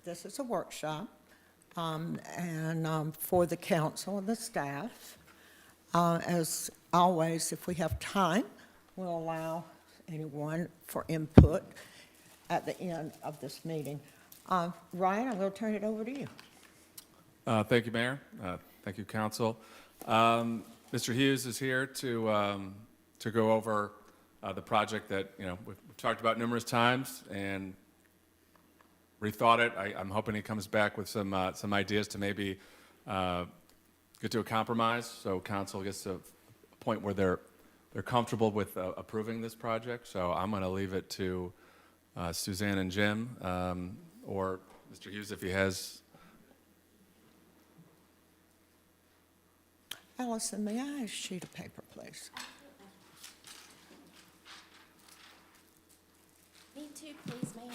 This is a workshop, and for the council and the staff. As always, if we have time, we'll allow anyone for input at the end of this meeting. Ryan, I'm going to turn it over to you. Thank you, Mayor. Thank you, Council. Mr. Hughes is here to go over the project that we've talked about numerous times and rethought it. I'm hoping he comes back with some ideas to maybe get to a compromise, so Council gets to a point where they're comfortable with approving this project. So I'm going to leave it to Suzanne and Jim, or Mr. Hughes if he has. Allison, may I have a sheet of paper, please? Me too, please, ma'am.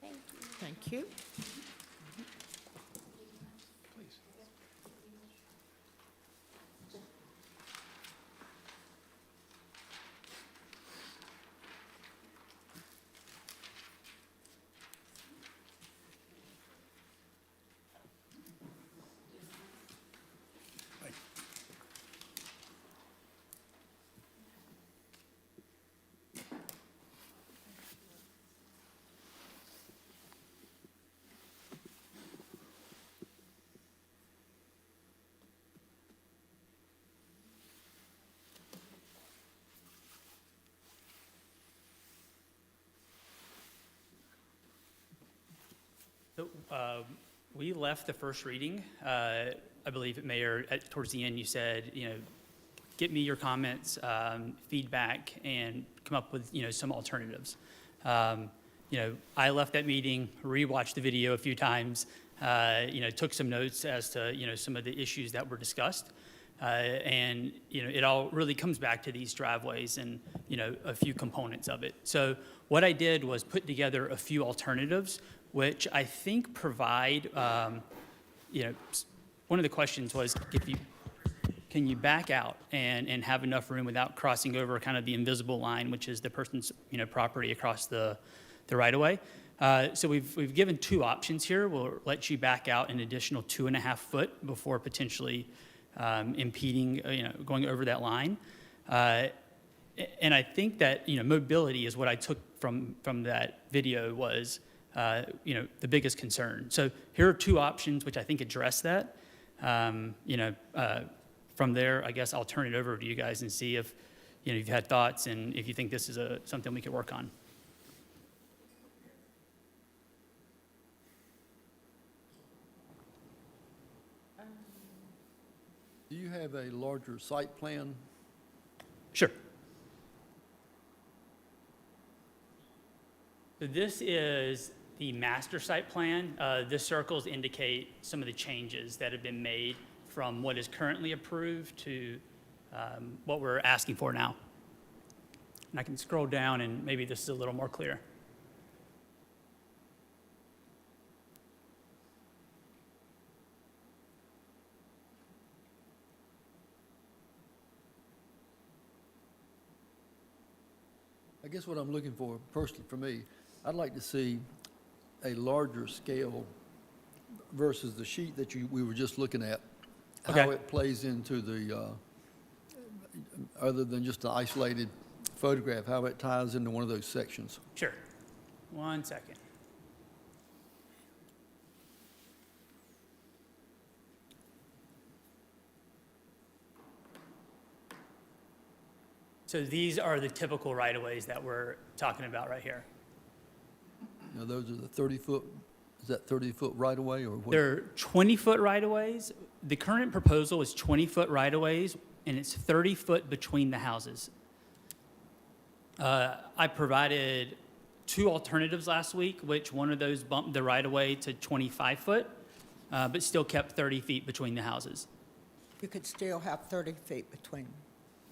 Thank you. Thank you. So, we left the first reading. I believe, Mayor, towards the end, you said, get me your comments, feedback, and come up with, some alternatives. I left that meeting, rewatched the video a few times, took some notes as to, some of the issues that were discussed. And, it all really comes back to these driveways and, a few components of it. So what I did was put together a few alternatives, which I think provide, one of the questions was, can you back out and have enough room without crossing over kind of the invisible line, which is the person's, property across the right-of-way? So we've given two options here. We'll let you back out an additional 2.5 foot before potentially impeding, going over that line. And I think that, mobility is what I took from that video was, the biggest concern. So here are two options which I think address that. From there, I guess I'll turn it over to you guys and see if, you've had thoughts and if you think this is something we could work on. Do you have a larger site plan? Sure. So this is the master site plan. The circles indicate some of the changes that have been made from what is currently approved to what we're asking for now. And I can scroll down and maybe this is a little more clear. I guess what I'm looking for, personally for me, I'd like to see a larger scale versus the sheet that we were just looking at. Okay. How it plays into the, other than just an isolated photograph, how it ties into one of those sections. Sure. 1 second. So these are the typical right-of-ways that we're talking about right here. Now, those are the 30-foot, is that 30-foot right-of-way or what? They're 20-foot right-of-ways. The current proposal is 20-foot right-of-ways, and it's 30-foot between the houses. I provided two alternatives last week, which one of those bumped the right-of-way to 25-foot, but still kept 30 feet between the houses. You could still have 30 feet between.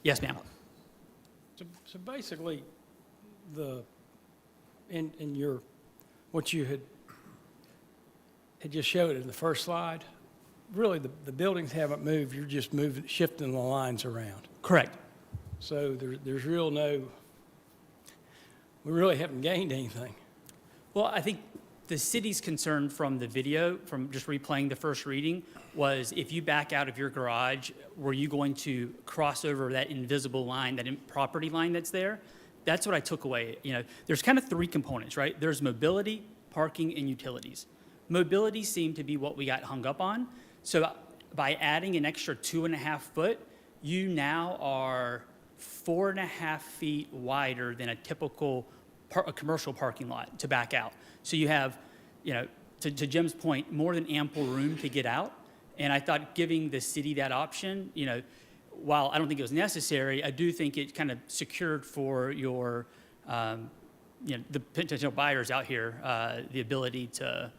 Yes, ma'am. So basically, in your, what you had just showed in the first slide, really the buildings haven't moved, you're just shifting the lines around. Correct. So there's real no we really haven't gained anything. Well, I think the city's concern from the video, from just replaying the first reading, was if you back out of your garage, were you going to cross over that invisible line, that property line that's there? That's what I took away. You know, there's kind of three components, right? There's mobility, parking, and utilities. Mobility seemed to be what we got hung up on. So by adding an extra 2.5 foot, you now are 4.5 feet wider than a typical a commercial parking lot to back out. So you have, you know, to Jim's point, more than ample room to get out. And I thought giving the city that option, you know, while I don't think it was necessary, I do think it kind of secured for your, you know, the potential buyers out here, the ability to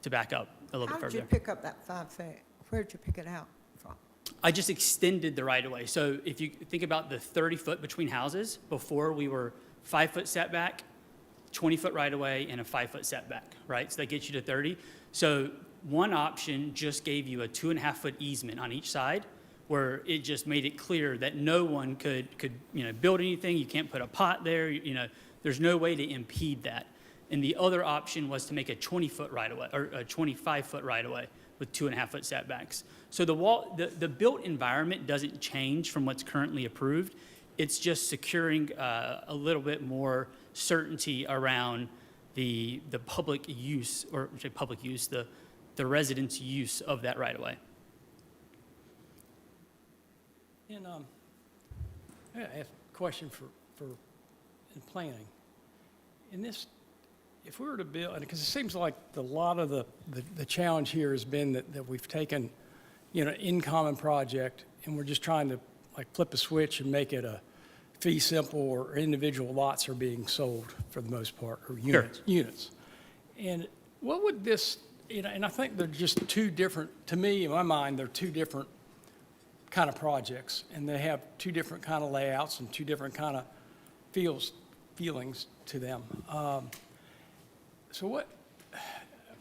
back up a little bit How did you further. pick up that 5 feet? Where did you pick it out from? I just extended the right of way. So if you think about the 30 foot between houses, before we were 5 foot setback, 20 foot right of way, and a 5 foot setback, right? So that gets you to 30. So one option just gave you a 2.5 foot easement on each side, where it just made it clear that no one could you know, build anything. You can't put a pot there. You know, there's no way to impede that. And the other option was to make a 20 foot right of way, or a 25 foot right of way with 2.5 foot setbacks. So the built environment doesn't change from what's currently approved. It's just securing a little bit more certainty around the public use, or I say public use, the residents' use of that right of way. And I have a question for in planning. In this, if we were to build, because it seems like a lot of the challenge here has been that we've taken, you know, in common project, and we're just trying to like flip a switch and make it a fee simple, or individual lots are being sold for the most part, or units. And what would this, you know, and I think they're just two different, to me, in my mind, they're two different kind of projects, and they have two different kind of layouts and two different kind of feelings to them. So what,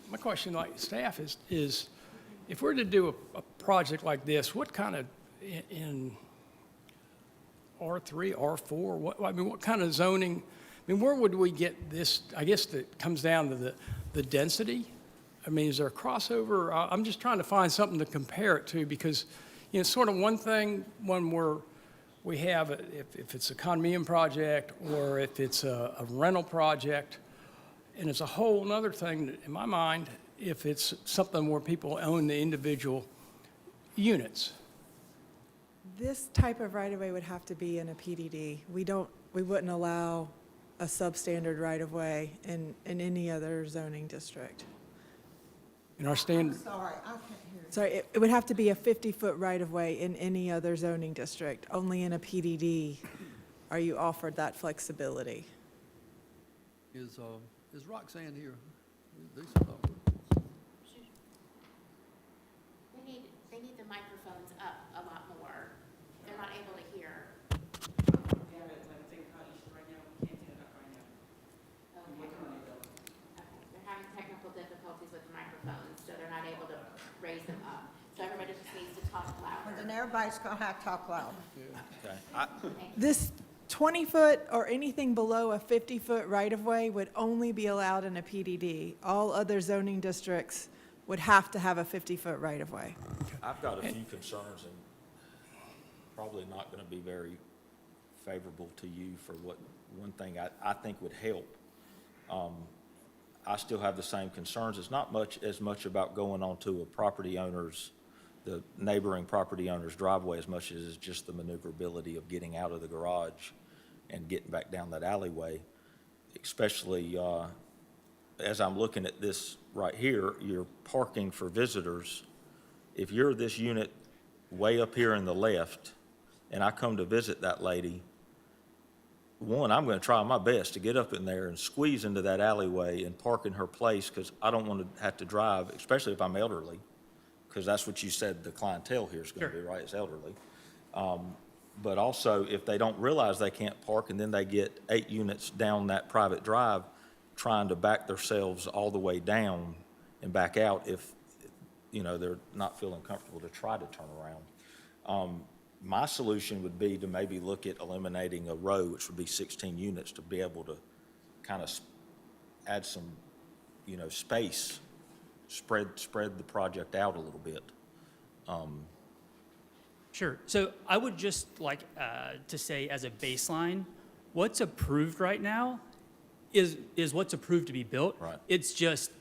my question like staff is if we're to do a project like this, what kind of, in R3, R4, what kind of zoning, I mean, where would we get this? I guess that comes down to the density. I mean, is there a crossover? I'm just trying to find something to compare it to, because, you know, sort of one thing when we have, if it's a condominium project or if it's a rental project, and it's a whole nother thing in my mind if it's something where people own the individual units. This type of right-of-way would have to be in a PDD. We wouldn't allow a substandard right-of-way in any other zoning district. In our standard, Sorry, I can't hear you. Sorry, it would have to be a 50-foot right-of-way in any other zoning district. Only in a PDD are you offered that flexibility. Is Roxanne here? Do some- They need the microphones up a lot more. They're not able to hear. Okay, they're having technical difficulties with the microphones, so they're not able to raise them up. So everybody just needs to talk Well, louder. then everybody's gonna have to talk loud. This 20-foot or anything below a 50-foot right-of-way would only be allowed in a PDD. All other zoning districts would have to have a 50-foot right-of-way. I've got a few concerns, and probably not going to be very favorable to you for what, one thing I think would help. I still have the same concerns. It's not as much about going onto a property owner's, the neighboring property owner's driveway, as much as it's just the maneuverability of getting out of the garage and getting back down that alleyway, especially as I'm looking at this right here, you're parking for visitors. If you're this unit way up here in the left, and I come to visit that lady, one, I'm going to try my best to get up in there and squeeze into that alleyway and park in her place, because I don't want to have to drive, especially if I'm elderly, because that's what you said the clientele here is going to be, right? It's elderly. But also, if they don't realize they can't park, and then they get 8 units down that private drive trying to back themselves all the way down and back out, if, you know, they're not feeling comfortable to try to turn around. My solution would be to maybe look at eliminating a row, which would be 16 units, to be able to kind of add some, space, spread the project out a little bit. Sure. So I would just like to say as a baseline, what's approved right now is what's approved to be built. Right. It's just,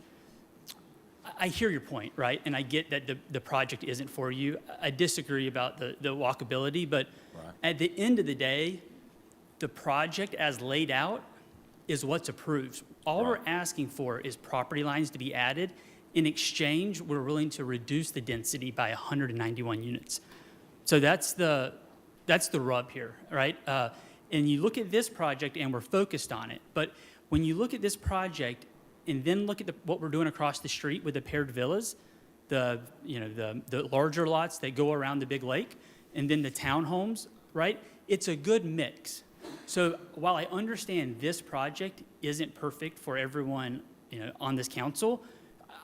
I hear your point, right? And I get that the project isn't for you. I disagree about the walkability, but Right. at the end of the day, the project as laid out is what's approved. All we're Right. asking for is property lines to be added. In exchange, we're willing to reduce the density by 191 units. So that's the rub here, right? And you look at this project, and we're focused on it. But when you look at this project and then look at what we're doing across the street with the paired villas, the larger lots that go around the big lake, and then the townhomes, right? It's a good mix. So while I understand this project isn't perfect for everyone, on this council,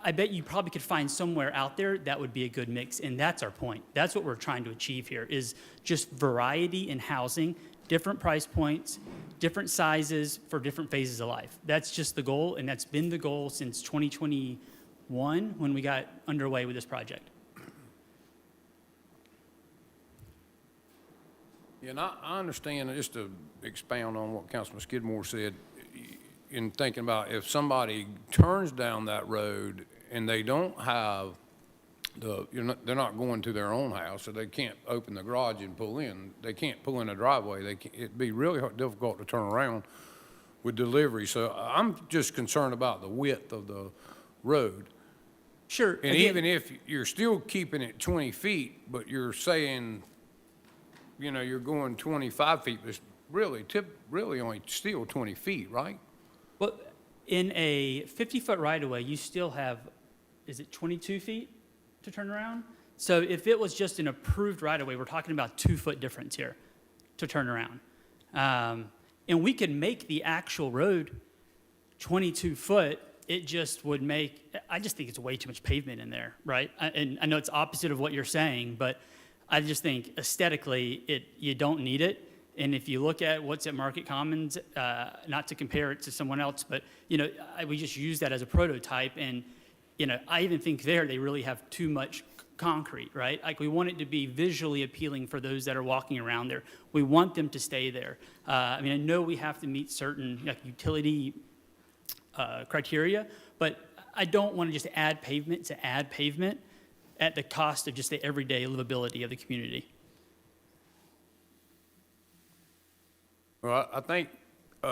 I bet you probably could find somewhere out there that would be a good mix, and that's our point. That's what we're trying to achieve here, is just variety in housing, different price points, different sizes for different phases of life. That's just the goal, and that's been the goal since 2021 when we got underway with this project. Yeah, and I understand, just to expound on what Councilman Skidmore said, in thinking about if somebody turns down that road and they don't have they're not going to their own house, so they can't open the garage and pull in. They can't pull in a driveway. It'd be really difficult to turn around with delivery. So I'm just concerned about the width of the road. Sure. And again- even if you're still keeping it 20 feet, but you're saying, you're going 25 feet, it's really only still 20 feet, right? Well, in a 50-foot right-of-way, you still have, is it 22 feet to turn around? So if it was just an approved right-of-way, we're talking about 2-foot difference here to turn around. And we could make the actual road 22 foot. It just would make, I just think it's way too much pavement in there, right? And I know it's opposite of what you're saying, but I just think aesthetically, you don't need it. And if you look at what's at Market Commons, not to compare it to someone else, but, we just use that as a prototype. And, I even think they really have too much concrete, right? Like, we want it to be visually appealing for those that are walking around there. We want them to stay there. I know we have to meet certain utility criteria, but I don't want to just add pavement at the cost of just the everyday livability of the community. Well, I think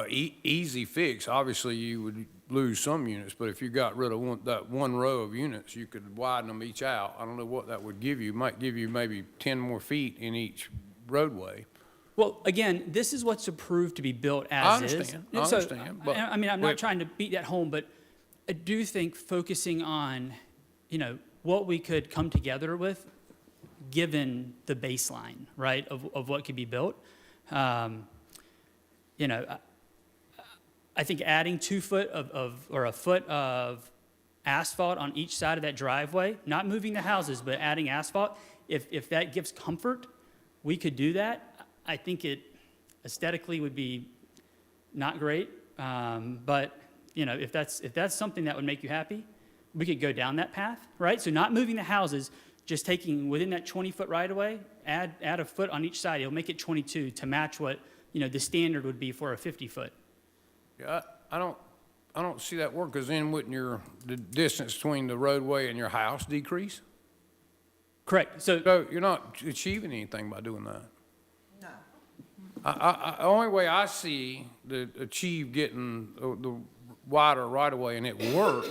easy fix, obviously you would lose some units, but if you got rid of that one row of units, you could widen them each out. I don't know what that would give you. It might give you maybe 10 more feet in each roadway. Well, again, this is what's approved to be built as is. I understand, So, but I'm not wait- trying to beat that home, but I do think focusing on, what we could come together with, given the baseline, right, of what could be built. I think adding 2 foot or a foot of asphalt on each side of that driveway, not moving the houses, but adding asphalt, if that gives comfort, we could do that. I think it aesthetically would be not great, but if that's something that would make you happy, we could go down that path, right? So not moving the houses, just taking within that 20-foot right-of-way, add a foot on each side. It'll make it 22 to match what the standard would be for a 50-foot. Yeah, I don't see that work, because then wouldn't the distance between the roadway and your house decrease? Correct. So So you're not achieving anything by doing that. No. The only way I see to achieve getting the wider right-of-way and it work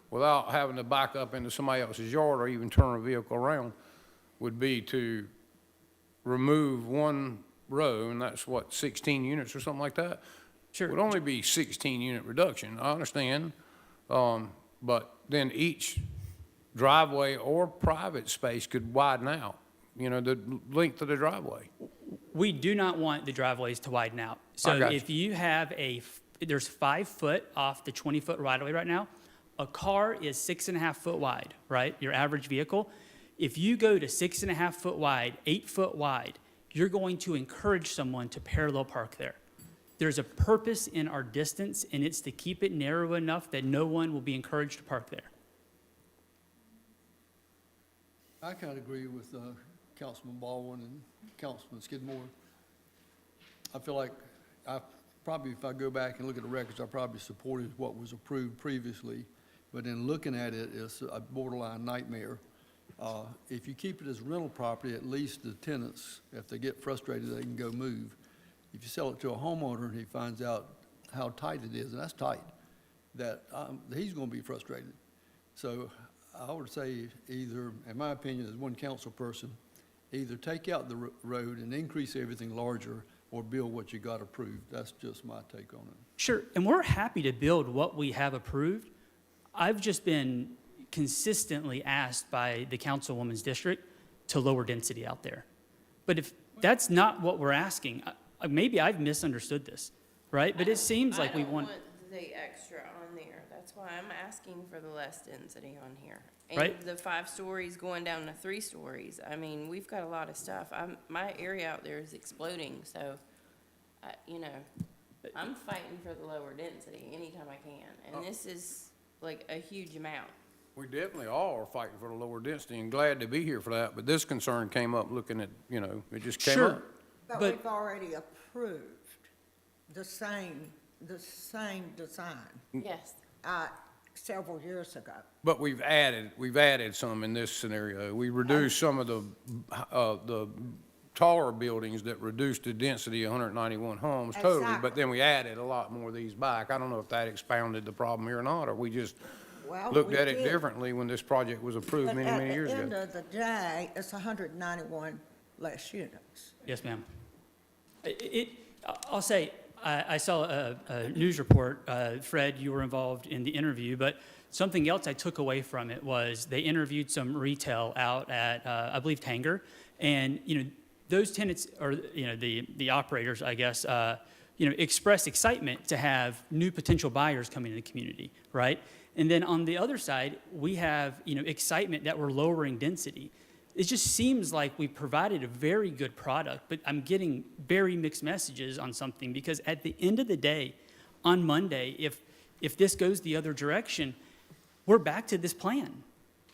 without having to back up into somebody else's yard or even turn a vehicle around would be to remove one row, and that's what, 16 units or something like that? Sure. It would only be 16-unit reduction, I understand, but then each driveway or private space could widen out, the length of the driveway. we do not want the driveways to widen out. So got you. if you have there's 5 foot off the 20-foot right-of-way right now. A car is 6.5 foot wide, right? Your average vehicle. If you go to 6.5 foot wide, 8 foot wide, you're going to encourage someone to parallel park there. There's a purpose in our distance, and it's to keep it narrow enough that no one will be encouraged to park there. I kind of agree with Councilman Baldwin and Councilman Skidmore. I feel like if I go back and look at the records, I probably supported what was approved previously. But in looking at it, it's a borderline nightmare. If you keep it as rental property, at least the tenants, if they get frustrated, they can go move. If you sell it to a homeowner and he finds out how tight it is, and that's tight, that he's going to be frustrated. So I would say either, in my opinion, as one council person, either take out the road and increase everything larger or build what you got approved. That's just my take on it. Sure, and we're happy to build what we have approved. I've just been consistently asked by the councilwoman's district to lower density out there. But if that's not what we're asking, maybe I've misunderstood this, right? But it seems like we want. I don't want the extra on there. That's why I'm asking for the less density on here. Right. And the 5 stories going down to 3 stories. I mean, we've got a lot of stuff. My area out there is exploding, so, I'm fighting for the lower density anytime I can. And this is like a huge amount. We definitely all are fighting for the lower density and glad to be here for that, but this concern came up looking at, it just came Sure. up. But But- we've already approved the same design Yes. several years ago. But we've added some in this scenario. We reduced some of the taller buildings that reduced the density of 191 homes totally, Exactly. but then we added a lot more of these back. I don't know if that expounded the problem here or not, or we just Well, looked we at it did. differently when this project was approved But many years at the ago. end of the day, it's 191 less units. Yes, ma'am. I'll say, I saw a news report, Fred, you were involved in the interview, but something else I took away from it was they interviewed some retail out at, I believe, Tanger, and, those tenants, or, the operators, I guess, expressed excitement to have new potential buyers coming in the community, right? And then on the other side, we have, excitement that we're lowering density. It just seems like we provided a very good product, but I'm getting very mixed messages on something because at the end of the day, on Monday, if this goes the other direction, we're back to this plan,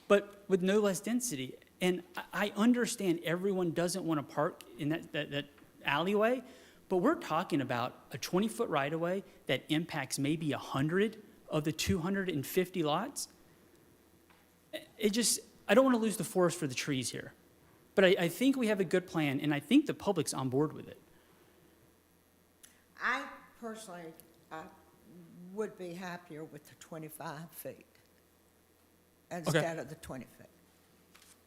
but with no less density. And I understand everyone doesn't want to park in that alleyway, but we're talking about a 20-foot right-of-way that impacts maybe 100 of the 250 lots. I don't want to lose the forest for the trees here. But I think we have a good plan, and I think the public's on board with it. I personally would be happier with the 25 feet instead of the 20 feet.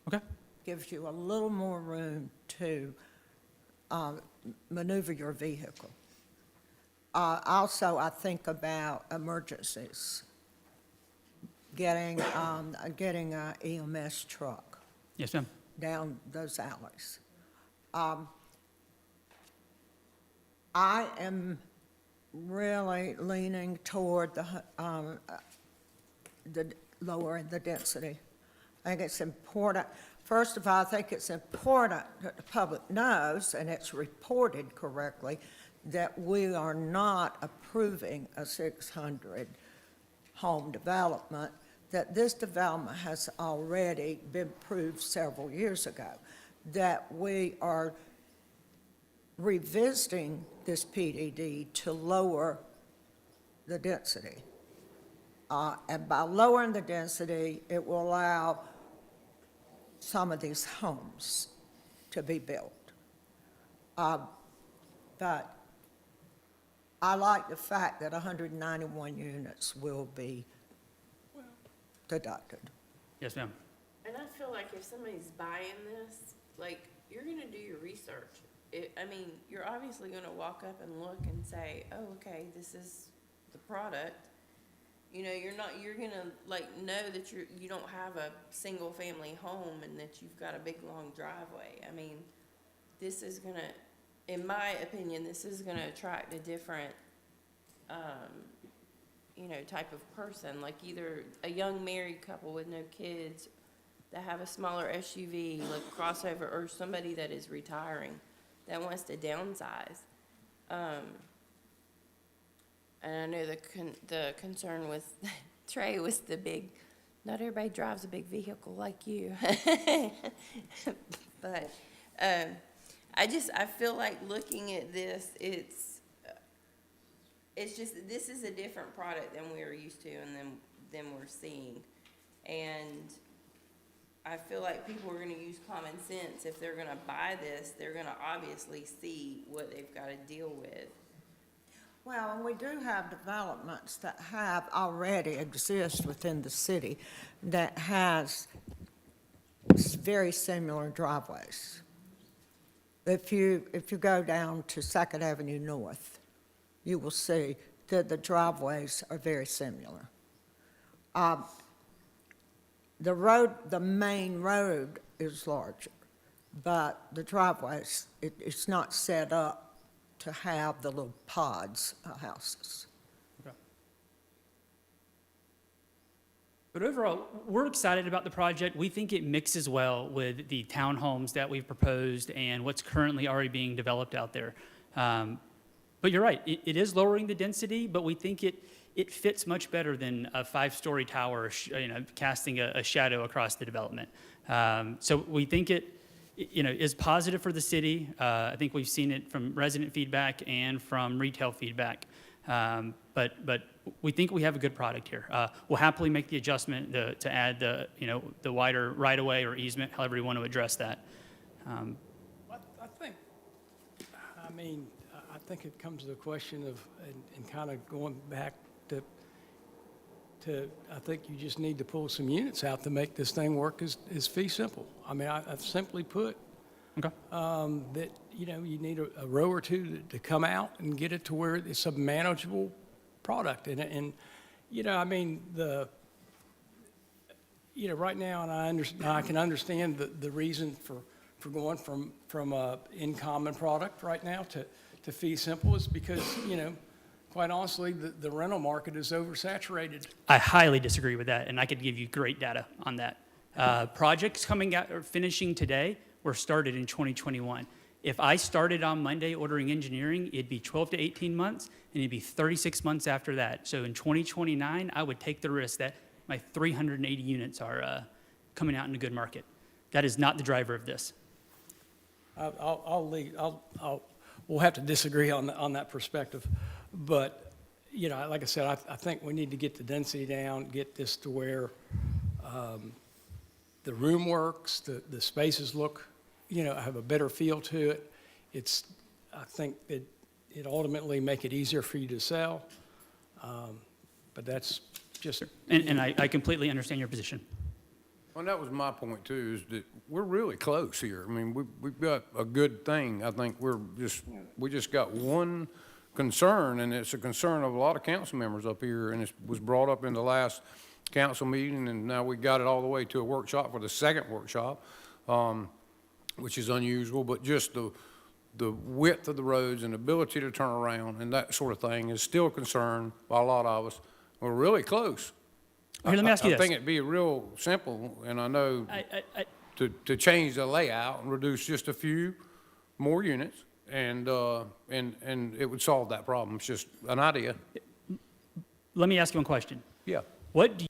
Okay? Gives you a little more room to maneuver your vehicle. Also, I think about emergencies, getting a EMS truck Yes, ma'am. down those alleys. I am really leaning toward the lowering the density. I think it's important. First of all, I think it's important that the public knows, and it's reported correctly, that we are not approving a 600 home development, that this development has already been approved several years ago, that we are revisiting this PDD to lower the density. And by lowering the density, it will allow some of these homes to be built. But I like the fact that 191 units will be deducted. Yes, ma'am. And I feel like if somebody's buying this, like, you're gonna do your research. You're obviously gonna walk up and look and say, oh, okay, this is the product. You're gonna know that you don't have a single family home and that you've got a big long driveway. This is gonna, in my opinion, this is gonna attract a different, type of person, like either a young married couple with no kids that have a smaller SUV, like crossover, or somebody that is retiring that wants to downsize. and I know the concern with Trey was the big, not everybody drives a big vehicle like you. But, I feel like looking at this, it's just, this is a different product than we're used to and than we're seeing. And I feel like people are gonna use common sense. If they're gonna buy this, they're gonna obviously see what they've gotta deal with. Well, and we do have developments that have already exist within the city that has very similar driveways. If you go down to Second Avenue North, you will see that the driveways are very similar. The main road is larger, but the driveways, it's not set up to have the little pods houses. But overall, we're excited about the project. We think it mixes well with the townhomes that we've proposed and what's currently already being developed out there. But you're right, it is lowering the density, but we think it fits much better than a 5-story tower, casting a shadow across the development. So we think it is positive for the city. I think we've seen it from resident feedback and from retail feedback. But we think we have a good product here. We'll happily make the adjustment to add the wider right-of-way or easement, however you want to address that. I think it comes to the question of, and kind of going back to, I think you just need to pull some units out to make this thing work as fee simple. I've simply put, Okay. that, you need a row or two to come out and get it to where it's a manageable product. And right now, and I can understand the reason for going from a in-common product right now to fee simple is because, quite honestly, the rental market is oversaturated. I highly disagree with that, and I could give you great data on that. Projects coming out or finishing today were started in 2021. If I started on Monday ordering engineering, it'd be 12 to 18 months, and it'd be 36 months after that. So in 2029, I would take the risk that my 380 units are coming out in a good market. That is not the driver of this. We'll have to disagree on that perspective. But, like I said, I think we need to get the density down, get this to where the room works, the spaces look, have a better feel to it. I think it ultimately make it easier for you to sell. But that's just. And I completely understand your position. Well, that was my point too, is that we're really close here. We've got a good thing. I think we just got one concern, and it's a concern of a lot of council members up here, and it was brought up in the last council meeting, and now we got it all the way to a workshop for the second workshop, which is unusual, but just the width of the roads and ability to turn around and that sort of thing is still a concern by a lot of us. We're really close. Here, let me ask you I this. think it'd be real simple, and I know to change the layout and reduce just a few more units, and it would solve that problem. It's just an idea. Let me ask you one question. Yeah. What do you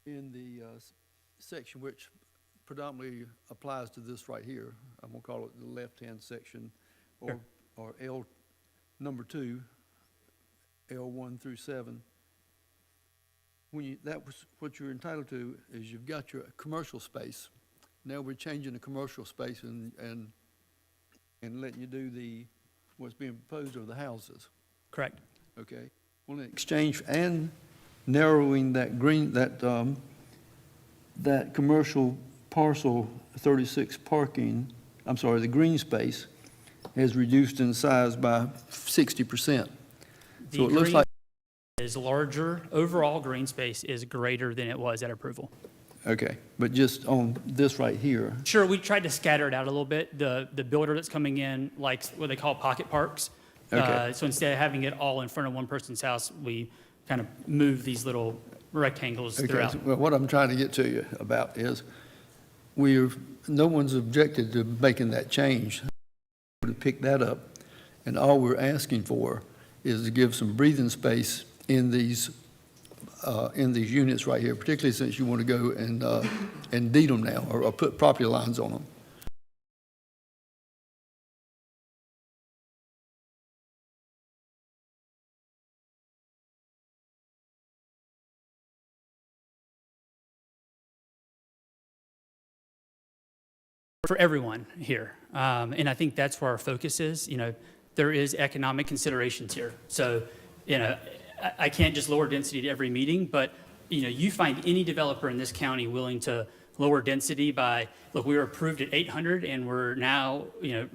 in the section which predominantly applies to this right here, I'm gonna call it the left-hand section, or L, number 2, L1 through 7. When you, that was, what you're entitled to is you've got your commercial space. Now we're changing the commercial space and letting you do what's being proposed are the houses, Correct. okay? Well, in exchange and narrowing that that commercial parcel 36 parking, I'm sorry, the green space has reduced in size by 60%. The So it looks green like, is larger, overall green space is greater than it was at approval. okay, but just on this right here, Sure, we tried to scatter it out a little bit. The builder that's coming in likes what they call pocket parks. Okay. So instead of having it all in front of one person's house, we kind of move these little rectangles okay, throughout. well, what I'm trying to get to you about is no one's objected to making that change. To pick that up, and all we're asking for is to give some breathing space in these units right here, particularly since you want to go and deed them now, or put property lines on them. For everyone here. And I think that's where our focus is. There is economic considerations here. So, I can't just lower density to every meeting, but, you find any developer in this county willing to lower density by, look, we were approved at 800 and we're now,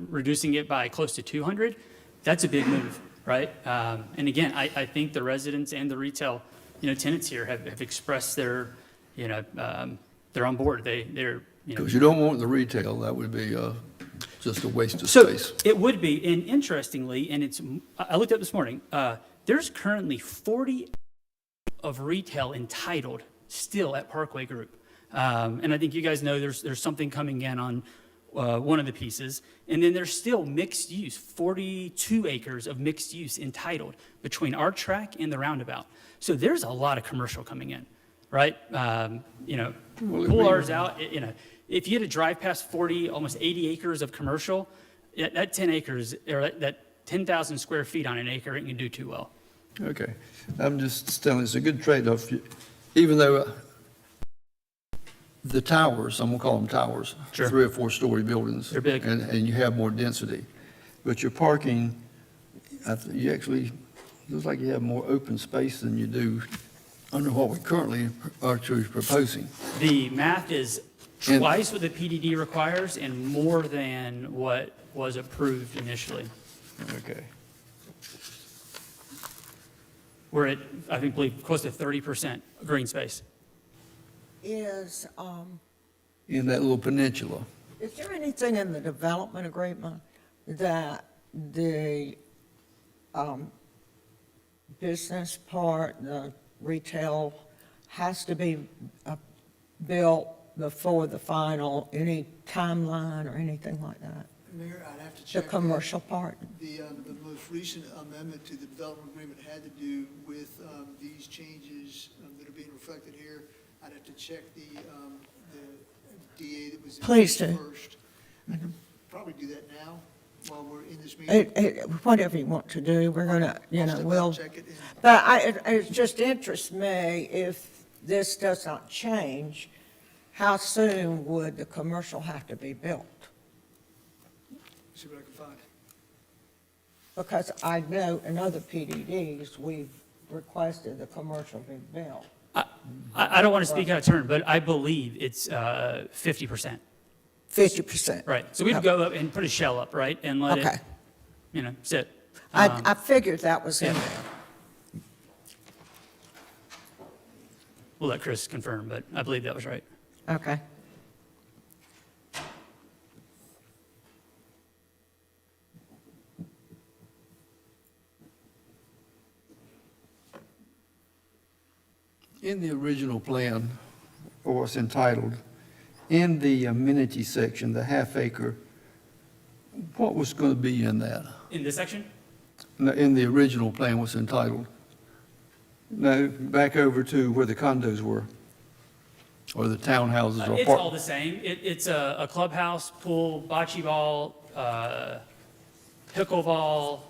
reducing it by close to 200. That's a big move, right? And again, I think the residents and the retail, tenants here have expressed they're on board. They're Because you don't want the retail, that would be just a waste of So space. it would be, and interestingly, and I looked up this morning, there's currently 40 of retail entitled still at Parkway Group. And I think you guys know there's something coming in on one of the pieces. And then there's still mixed use, 42 acres of mixed use entitled between our track and the roundabout. So there's a lot of commercial coming in, right? Pull ours out, if you had to drive past 40, almost 80 acres of commercial, that 10 acres, or that 10,000 square feet on an acre, it can do too well. Okay, I'm just telling you, it's a good trade-off, even though the towers, I'm gonna call them towers. Sure. 3 or 4 story buildings. They're big. And you have more density. But your parking, you actually, looks like you have more open space than you do under what we currently are proposing. The math is And- twice what the PDD requires and more than what was approved initially. Okay. We're at, I think, believe, close to 30% green space. Is In that little peninsula. there anything in the development agreement that the business part, the retail, has to be built before the final, any timeline or anything like that? Mayor, I'd have to The check. commercial part? The most recent amendment to the development agreement had to do with these changes that are being reflected here. I'd have to check the DA that was in Please place do. first. I can probably do that now while we're in this meeting. Whatever you want to do, we're gonna, I'll step out, we'll, check it, and but it just interests me, if this does not change, how soon would the commercial have to be built? see what I can find. Because I know in other PDDs, we've requested the commercial be built. I don't want to speak out of turn, but I believe it's 50%. 50%. Right. So we'd go up and put a shell up, right, and let Okay. it, sit. I figured that was in yeah. there. We'll let Chris confirm, but I believe that was right. Okay. In the original plan, or it's entitled, in the amenity section, the half acre, what was going to be in that? In this section? No, in the original plan, what's entitled? No, back over to where the condos were. Or the townhouses or It's all apart? the same. It's a clubhouse, pool, bocce ball, pickleball.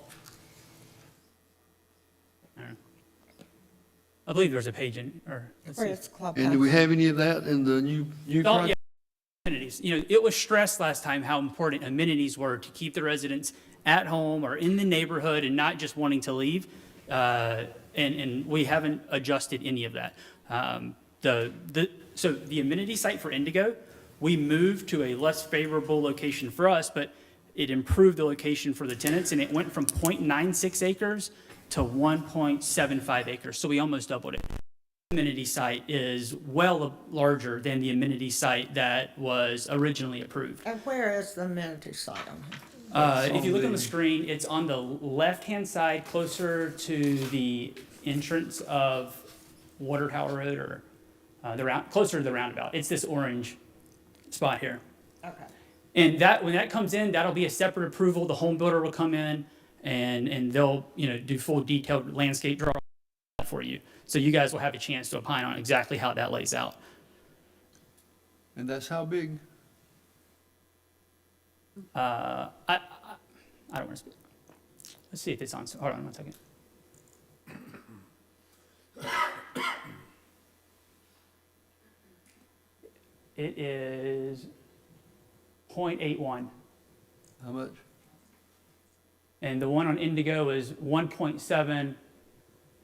I believe there's a page in, or, let's see. It's And do we have any of that in the new Oh, project? yeah, amenities. You know, it was stressed last time how important amenities were to keep the residents at home or in the neighborhood and not just wanting to leave. And we haven't adjusted any of that. So the amenity site for Indigo, we moved to a less favorable location for us, but it improved the location for the tenants, and it went from 0.96 acres to 1.75 acres, so we almost doubled it. The amenity site is well larger than the amenity site that was originally approved. And where is the amenity site on here? If you look on the screen, it's on the left-hand side, closer to the entrance of Water Tower Road, or closer to the roundabout. It's this orange spot here. Okay. And when that comes in, that'll be a separate approval. The home builder will come in and they'll, do full detailed landscape drawing for you. So you guys will have a chance to opine on exactly how that lays out. And that's how big? I don't want to speak. Let's see if it's on. Hold on one second. It is 0.81. How much? And the one on Indigo is 1.7, and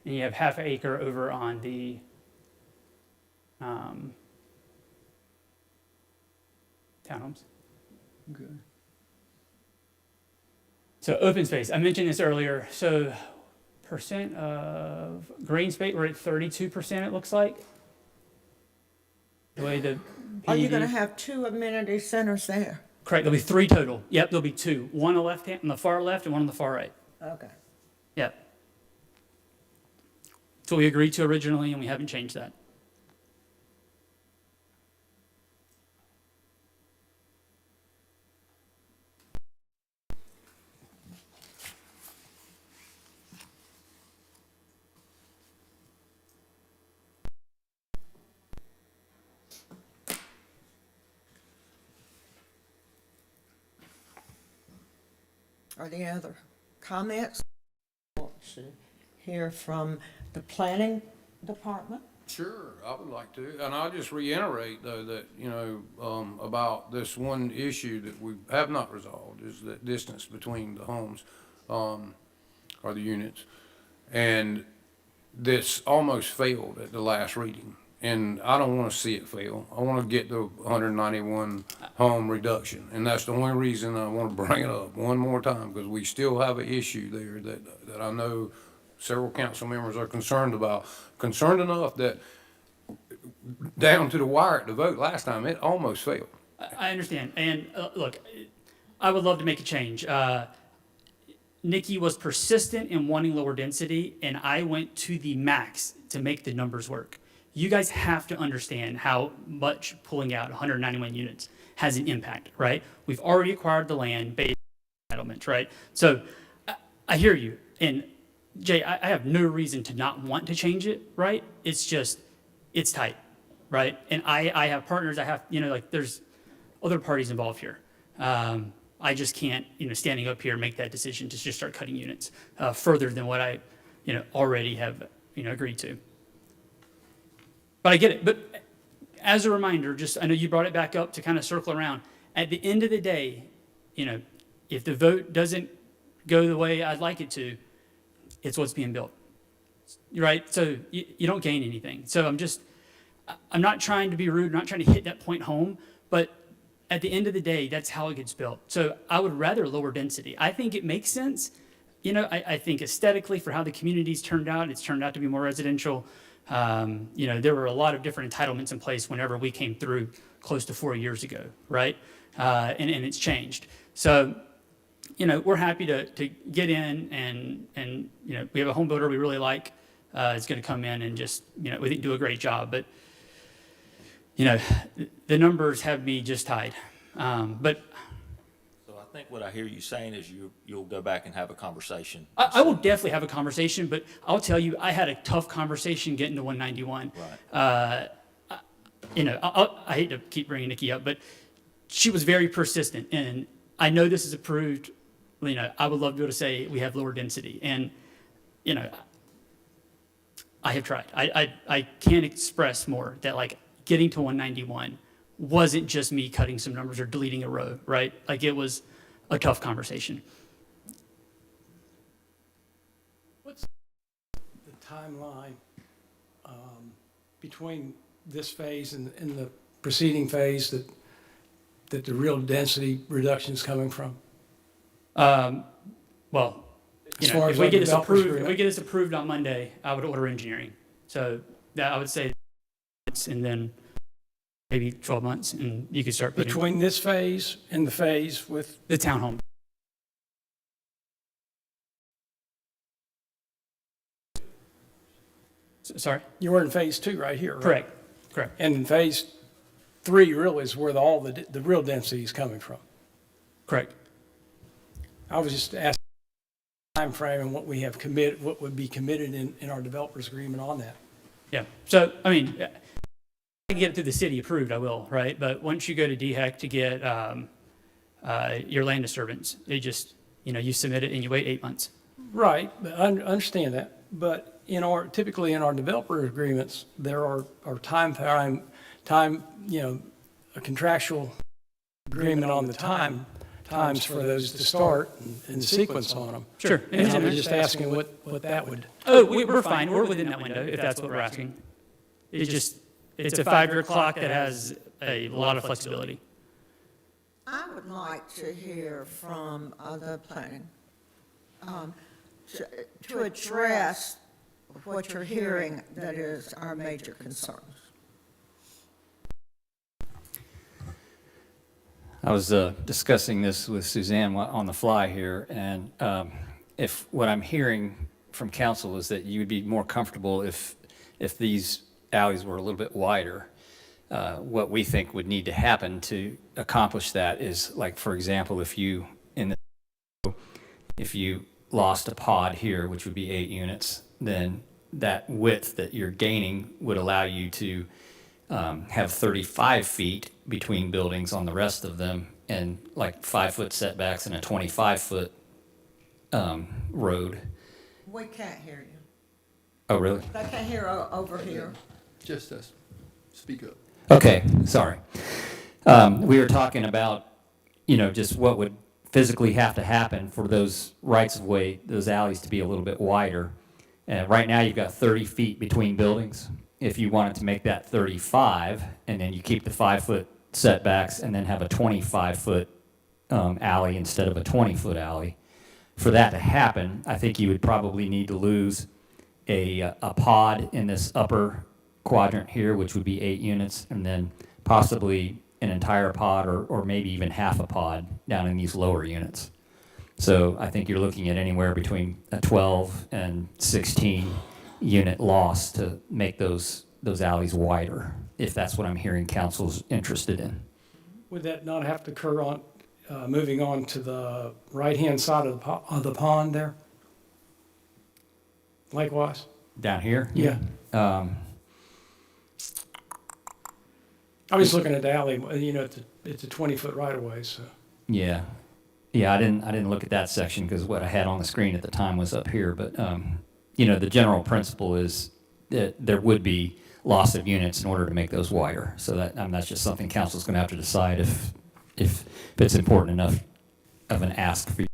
you have half an acre over on the townhomes. Okay. So open space, I mentioned this earlier. So percent of green space, we're at 32%, it looks like. The way the Are you going to PUD have 2 amenity centers there? Correct, there'll be 3 total. Yep, there'll be 2. One on the left hand, on the far left, and one on the far right. Okay. Yep. So we agreed to originally, and we haven't changed that. Are there any other comments? Want to hear from the planning department? Sure, I would like to. And I'll just reiterate, though, that, about this one issue that we have not resolved is the distance between the homes, or the units. And this almost failed at the last reading. And I don't want to see it fail. I want to get the 191 home reduction. And that's the only reason I want to bring it up one more time, because we still have an issue there that I know several council members are concerned about. Concerned enough that down to the wire at the vote last time, it almost failed. I understand. And look, I would love to make a change. Nikki was persistent in wanting lower density, and I went to the max to make the numbers work. You guys have to understand how much pulling out 191 units has an impact, right? We've already acquired the land based on entitlements, right? So I hear you. And Jay, I have no reason to not want to change it, right? It's just, it's tight, right? And I have partners, I have, there's other parties involved here. I just can't, standing up here, make that decision to just start cutting units further than what I, already have, agreed to. But I get it. But as a reminder, I know you brought it back up to kind of circle around. At the end of the day, if the vote doesn't go the way I'd like it to, it's what's being built, right? So you don't gain anything. So I'm not trying to be rude, I'm not trying to hit that point home, but at the end of the day, that's how it gets built. So I would rather lower density. I think it makes sense. I think aesthetically for how the community's turned out, it's turned out to be more residential. There were a lot of different entitlements in place whenever we came through close to 4 years ago, right? And it's changed. So, we're happy to get in and we have a home builder we really like. It's going to come in and just, we think do a great job. But, the numbers have me just tied. But So I think what I hear you saying is you'll go back and have a conversation. I will definitely have a conversation, but I'll tell you, I had a tough conversation getting to 191. Right. I hate to keep bringing Nikki up, but she was very persistent. And I know this is approved. I would love to be able to say we have lower density. And, I have tried. I can't express more that like getting to 191 wasn't just me cutting some numbers or deleting a row, right? Like it was a tough conversation. What's the timeline between this phase and the preceding phase that the real density reduction is coming from? Well, As far if as we our get this developers approved, if agreement? we get this approved on Monday, I would order engineering. So that I would say, and then maybe 12 months, and you could start putting Between this phase and the phase with, the townhome. Sorry? you're in phase 2 right here, right? Correct. Correct. And in phase 3 really is where all the real density is coming from. Correct. I I was just asking time frame and what we have committed, what would be committed in our developers agreement on that. Yeah. So, I mean, if I can get it through the city approved, I will, right? But once you go to DHEC to get your land disturbance, they just, you submit it and you wait 8 months. Right, but I understand that. But typically in our developer agreements, there are time, a contractual agreement on the times for those to start and the sequence on them. Sure. And I was just asking what that would, Oh, we're fine. We're within that window, if that's what we're asking. It's a 5-year clock that has a lot of flexibility. I would like to hear from the planning to address what you're hearing that is our major concerns. I was discussing this with Suzanne on the fly here, and if what I'm hearing from council is that you would be more comfortable if these alleys were a little bit wider. What we think would need to happen to accomplish that is, like, for example, if you lost a pod here, which would be 8 units, then that width that you're gaining would allow you to have 35 feet between buildings on the rest of them, and like 5-foot setbacks and a 25-foot road. We can't hear you. Oh, really? They can't hear over here. Just us. Speak up. Okay, sorry. We were talking about, just what would physically have to happen for those rights-of-way, those alleys to be a little bit wider. And right now, you've got 30 feet between buildings. If you wanted to make that 35, and then you keep the 5-foot setbacks, and then have a 25-foot alley instead of a 20-foot alley, for that to happen, I think you would probably need to lose a pod in this upper quadrant here, which would be 8 units, and then possibly an entire pod or maybe even half a pod down in these lower units. So I think you're looking at anywhere between a 12 and 16 unit loss to make those alleys wider, if that's what I'm hearing council's interested in. would that not have to occur on, moving on to the right-hand side of the pond there? Likewise? Down here? Yeah. I was looking at the alley, it's a 20-foot right-of-way, so. Yeah. Yeah, I didn't look at that section because what I had on the screen at the time was up here. But, the general principle is that there would be loss of units in order to make those wider. So that's just something council's going to have to decide if it's important enough of an ask for you.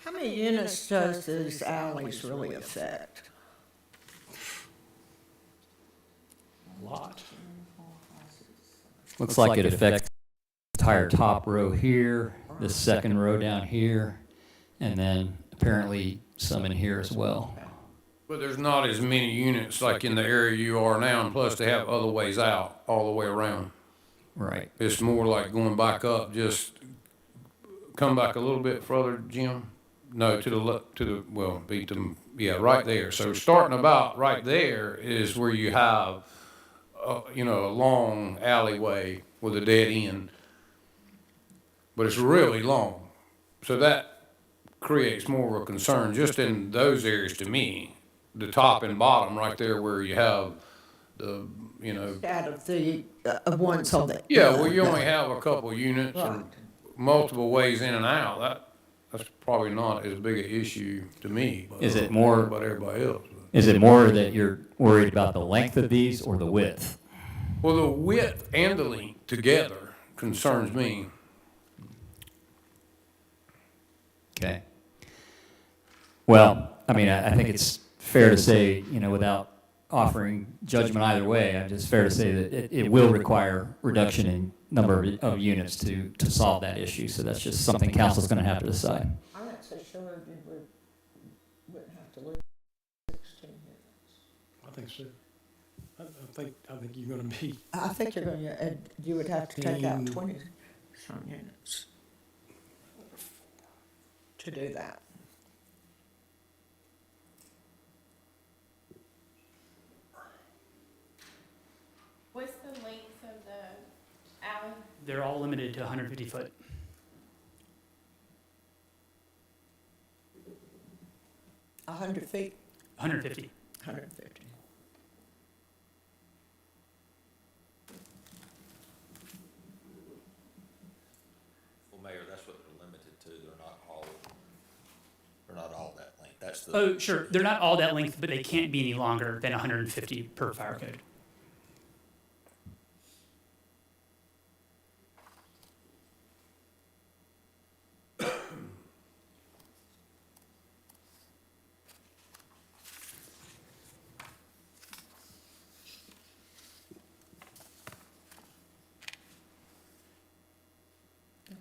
How many units does these alleys really affect? A lot. Looks like it affects the entire top row here, the second row down here, and then apparently some in here as well. But there's not as many units like in the area you are now, and plus they have other ways out all the way around. Right. It's more like going back up, just come back a little bit further, Jim. No, right there. So starting about right there is where you have, a long alleyway with a dead end. but it's really long. So that creates more of a concern just in those areas to me, the top and bottom right there where you have the, you know, Out of the, ones on the. yeah, well, you only have a couple units and multiple ways in and out. That's probably not as big an issue to me. But Is it more- about everybody else? Is it more that you're worried about the length of these or the width? Well, the width and the length together concerns me. Okay. Well, I mean, I think it's fair to say, you know, without offering judgment either way, it's just fair to say that it will require reduction in number of units to solve that issue. So that's just something council's going to have to decide. I'm not so sure we wouldn't have to lose 16 units. I think so. I think you're gonna be, I think you're going to, you would have to take out 16. 20-some units to do that. What's the length of the alley? They're all limited to 150 foot. 100 feet, 150. 150. Well, Mayor, that's what they're limited to. They're not all that length. That's the. Oh, sure. They're not all that length, but they can't be any longer than 150 per fire code.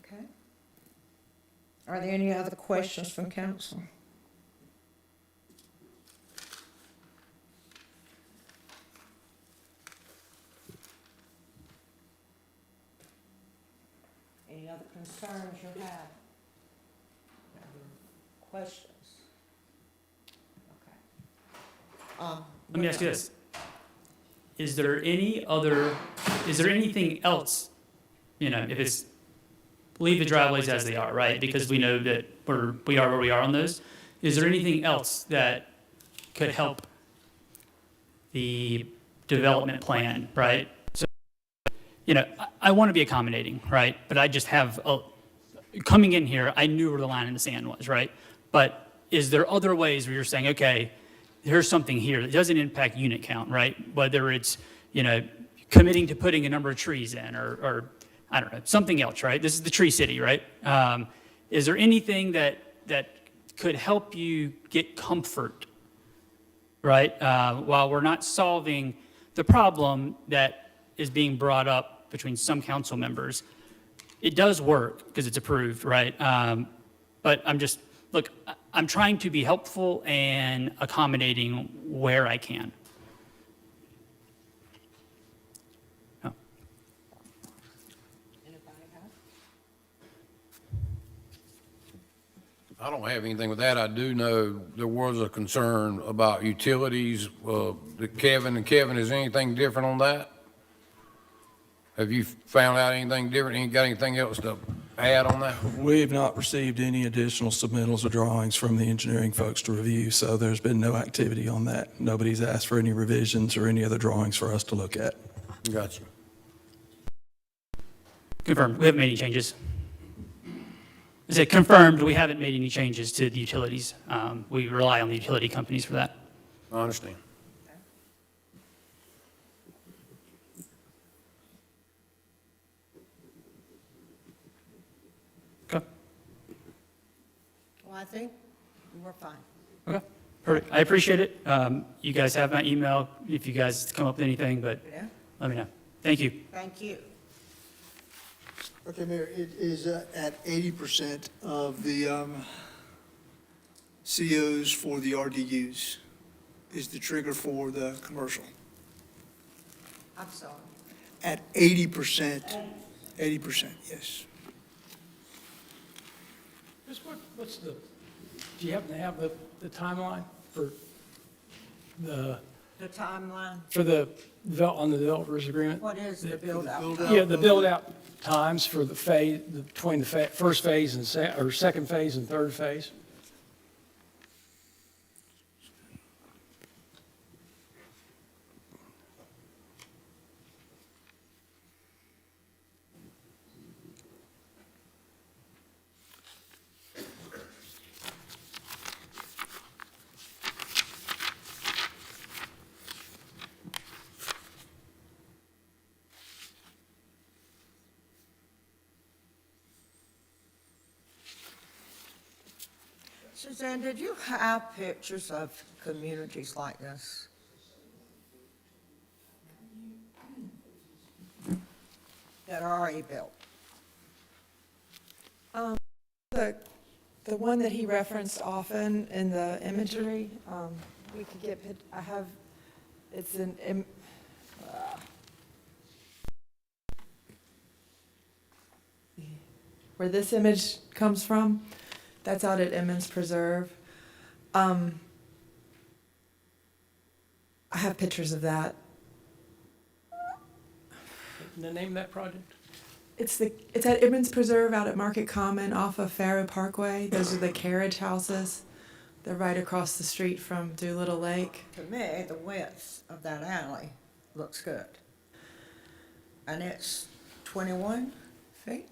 Okay. Are there any other questions from council? Any other concerns you have? Questions? Okay. Let me ask you this. Is there anything else, you know, if it's, leave the driveways as they are, right? Because we know that we are where we are on those. Is there anything else that could help the development plan, right? So, you know, I want to be accommodating, right? But I just have, coming in here, I knew where the line in the sand was, right? But is there other ways where you're saying, okay, here's something here that doesn't impact unit count, right? Whether it's, you know, committing to putting a number of trees in or I don't know, something else, right? This is the Tree City, right? Is there anything that could help you get comfort, right? While we're not solving the problem that is being brought up between some council members, it does work because it's approved, right? But I'm trying to be helpful and accommodating where I can. Oh. I don't have anything with that. I do know there was a concern about utilities. Kevin, is anything different on that? Have you found out anything different? Ain't got anything else to add on that? We have not received any additional submittals or drawings from the engineering folks to review, so there's been no activity on that. Nobody's asked for any revisions or any other drawings for us to look at. Gotcha. Confirmed, we haven't made any changes. Is it confirmed we haven't made any changes to the utilities? We rely on the utility companies for that. I understand. Okay. Well, I think we're fine. Okay. Perfect. I appreciate it. You guys have my email if you guys come up with anything, but Yeah? let me know. Thank you. Thank you. Okay, Mayor, it is at 80% of the COs for the RDUs is the trigger for the commercial. I'm sorry. At 80%, 80%, yes. just do you happen to have the timeline for the The timeline, for on the developers agreement? what is the build-out? Yeah, the build-out times for the phase, between the first phase and or second phase and third phase? Suzanne, did you have pictures of communities like this? That are already built? The one that he referenced often in the imagery, we could get, I have, it's where this image comes from, that's out at Emmons Preserve. I have pictures of that. The name of that project? It's at Emmons Preserve out at Market Common off of Faro Parkway. Those are the carriage houses. They're right across the street from Doolittle Lake. To me, the width of that alley looks good. And it's 21 feet?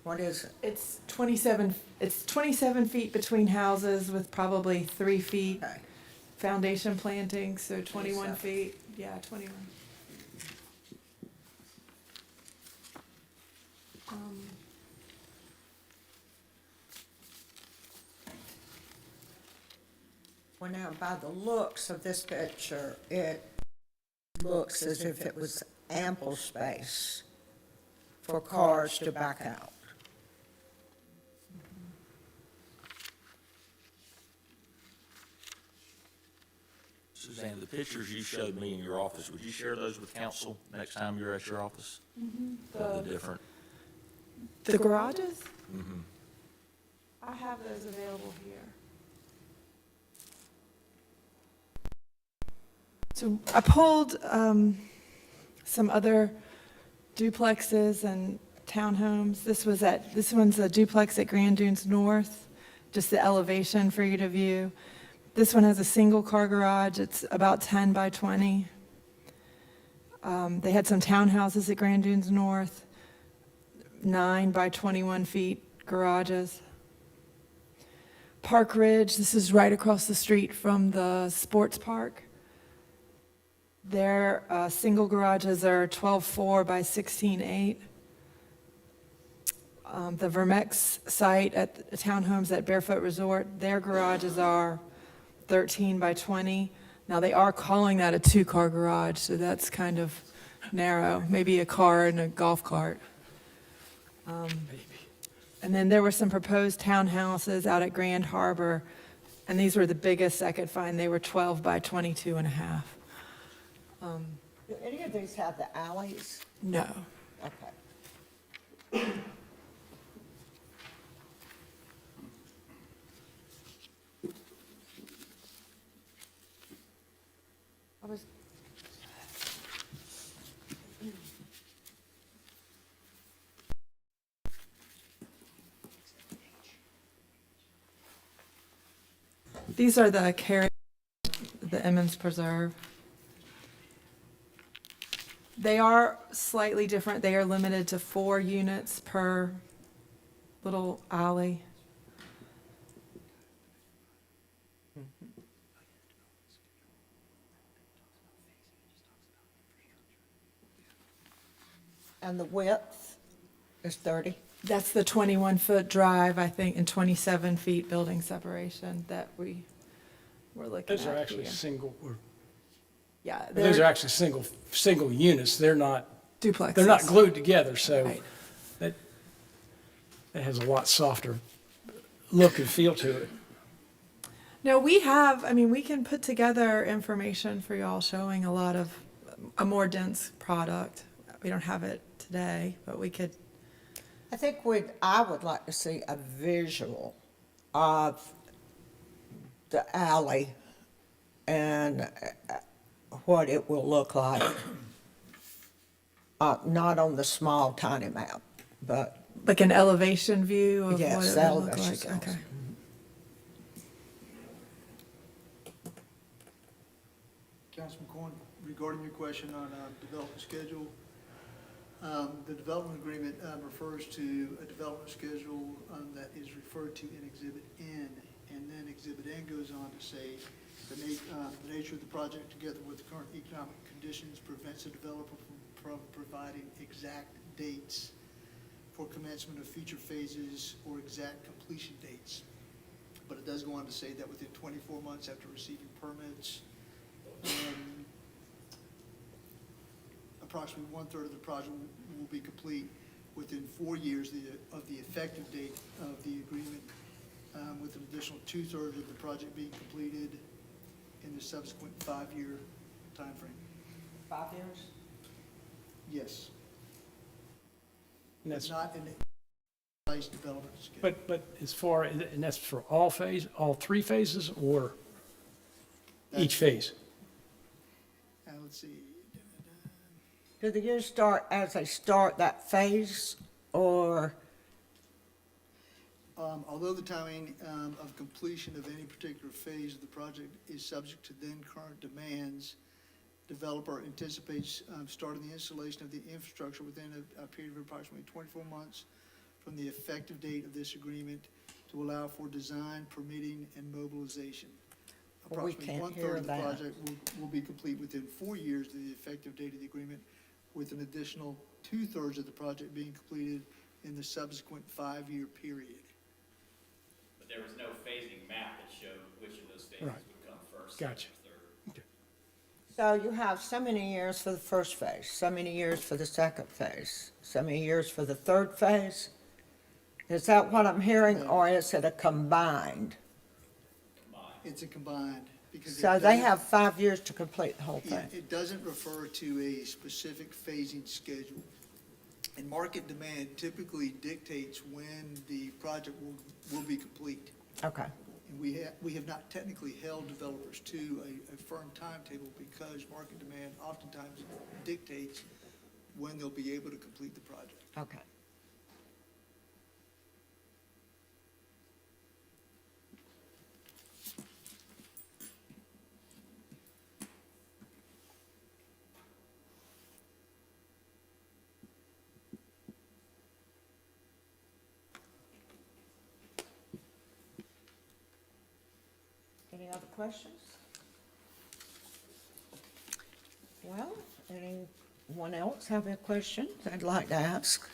What is it? It's 27 feet between houses with probably 3 feet Okay. foundation planting, so 21 27. feet. Yeah, 21. Well, now, by the looks of this picture, it looks as if it was ample space for cars to back out. Suzanne, the pictures you showed me in your office, would you share those with council next time you're at your office? Of the different, The garages? I have those available here. So I pulled some other duplexes and townhomes. This one's a duplex at Grand Dunes North, just the elevation for you to view. This one has a single car garage. It's about 10 by 20. They had some townhouses at Grand Dunes North, 9 by 21 feet garages. Park Ridge, this is right across the street from the sports park. Their single garages are 12.4 by 16.8. The Vermex site at the townhomes at Barefoot Resort, their garages are 13 by 20. Now, they are calling that a two-car garage, so that's kind of narrow, maybe a car and a golf cart. And then there were some proposed townhouses out at Grand Harbor, and these were the biggest I could find. They were 12 by 22 and a half. Do any of these have the alleys? No. Okay. I was These are the Emmons Preserve. They are slightly different. They are limited to 4 units per little alley. And the width is 30? That's the 21-foot drive, I think, and 27 feet building separation that we were looking at Those are actually here. single, Yeah, those are they're actually single units. They're not duplexes. They're not glued together, so Right. that has a lot softer look and feel to it. No, we can put together information for y'all showing a more dense product. We don't have it today, but we could. I think I would like to see a visual of the alley and what it will look like. Not on the small tiny map, but Like an elevation view of what yes, it would look elevation like? cells. Okay. Councilman Corn, regarding your question on development schedule, the development agreement refers to a development schedule that is referred to in Exhibit N, and then Exhibit N goes on to say, the nature of the project, together with the current economic conditions, prevents a developer from providing exact dates for commencement of future phases or exact completion dates. But it does go on to say that within 24 months after receiving permits, approximately 1/3 of the project will be complete within 4 years of the effective date of the agreement, with an additional 2/3 of the project being completed in the subsequent 5-year timeframe. 5 years? Yes, And it's that's, not in the precise development schedule. but as far, and that's for all all 3 phases, or each phase? Let's see. Do the years start as they start that phase, or? Although the timing of completion of any particular phase of the project is subject to then current demands, developer anticipates starting the installation of the infrastructure within a period of approximately 24 months from the effective date of this agreement to allow for design, permitting, and mobilization. Well, we Approximately can't hear 1/3 of the that. project will be complete within 4 years of the effective date of the agreement, with an additional 2/3 of the project being completed in the subsequent 5-year period. But there was no phasing map that showed which of those phases Right. would come first. Gotcha. So you have so many years for the first phase, so many years for the second phase, so many years for the third phase? Is that what I'm hearing, or is it a combined? It's a combined, because. So it they doesn't- have 5 years to complete the whole Yeah, thing? it doesn't refer to a specific phasing schedule. And market demand typically dictates when the project will be complete. Okay, And we have not technically held developers to a firm timetable, because market demand oftentimes dictates when they'll be able to complete the project. okay. Any other questions? Well, anyone else have any questions they'd like to ask?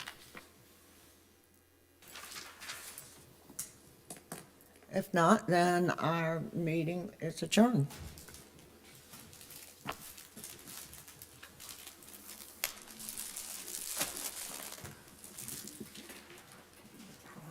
If not, then our meeting is adjourned.